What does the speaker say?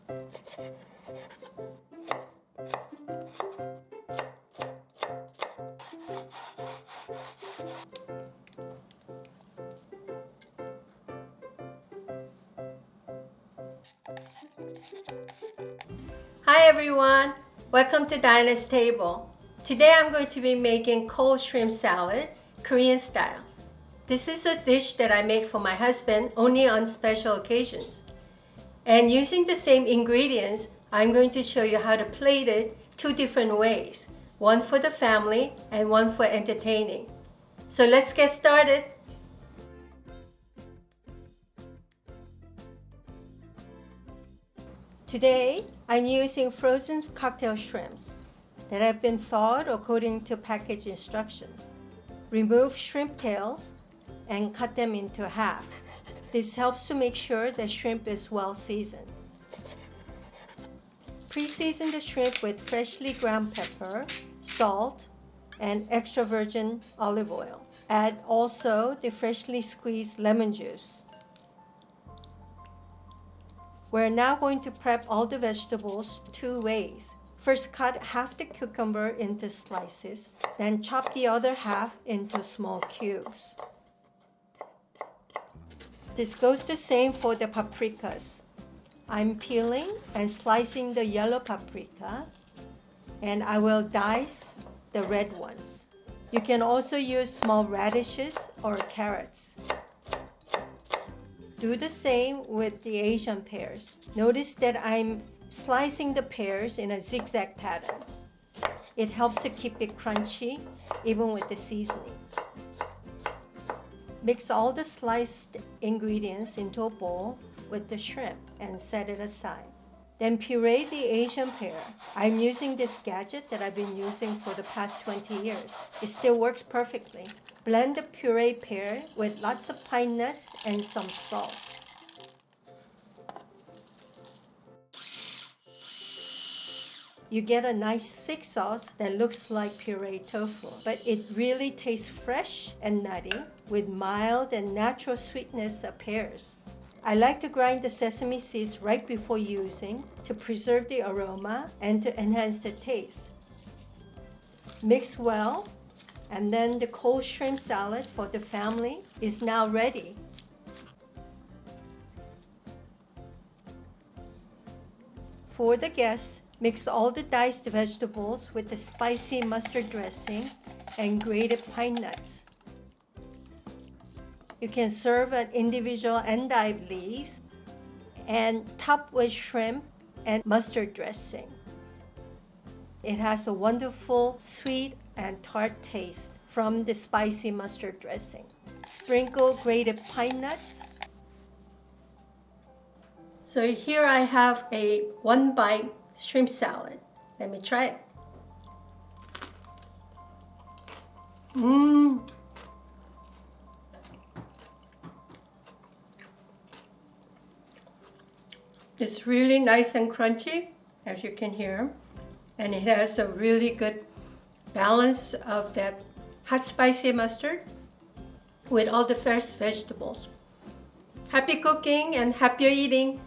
Hi everyone, welcome to Dinah's Table. Today I'm going to be making cold shrimp salad, Korean style. This is a dish that I make for my husband only on special occasions. And using the same ingredients, I'm going to show you how to plate it two different ways. One for the family and one for entertaining. So let's get started. Today, I'm using frozen cocktail shrimps that have been thawed according to package instructions. Remove shrimp tails and cut them into half. This helps to make sure the shrimp is well seasoned. Pre-season the shrimp with freshly ground pepper, salt, and extra virgin olive oil. Add also the freshly squeezed lemon juice. We're now going to prep all the vegetables two ways. First, cut half the cucumber into slices, then chop the other half into small cubes. This goes the same for the paprikas. I'm peeling and slicing the yellow paprika, and I will dice the red ones. You can also use small radishes or carrots. Do the same with the Asian pears. Notice that I'm slicing the pears in a zigzag pattern. It helps to keep it crunchy even with the seasoning. Mix all the sliced ingredients into a bowl with the shrimp and set it aside. Then puree the Asian pear. I'm using this gadget that I've been using for the past 20 years. It still works perfectly. Blend the pureed pear with lots of pine nuts and some salt. You get a nice thick sauce that looks like pureed tofu, but it really tastes fresh and nutty with mild and natural sweetness of pears. I like to grind the sesame seeds right before using to preserve the aroma and to enhance the taste. Mix well, and then the cold shrimp salad for the family is now ready. For the guests, mix all the diced vegetables with the spicy mustard dressing and grated pine nuts. You can serve an individual endive leaves and top with shrimp and mustard dressing. It has a wonderful sweet and tart taste from the spicy mustard dressing. Sprinkle grated pine nuts. So here I have a one bite shrimp salad. Let me try it. It's really nice and crunchy, as you can hear. And it has a really good balance of that hot spicy mustard with all the fresh vegetables. Happy cooking and happy eating!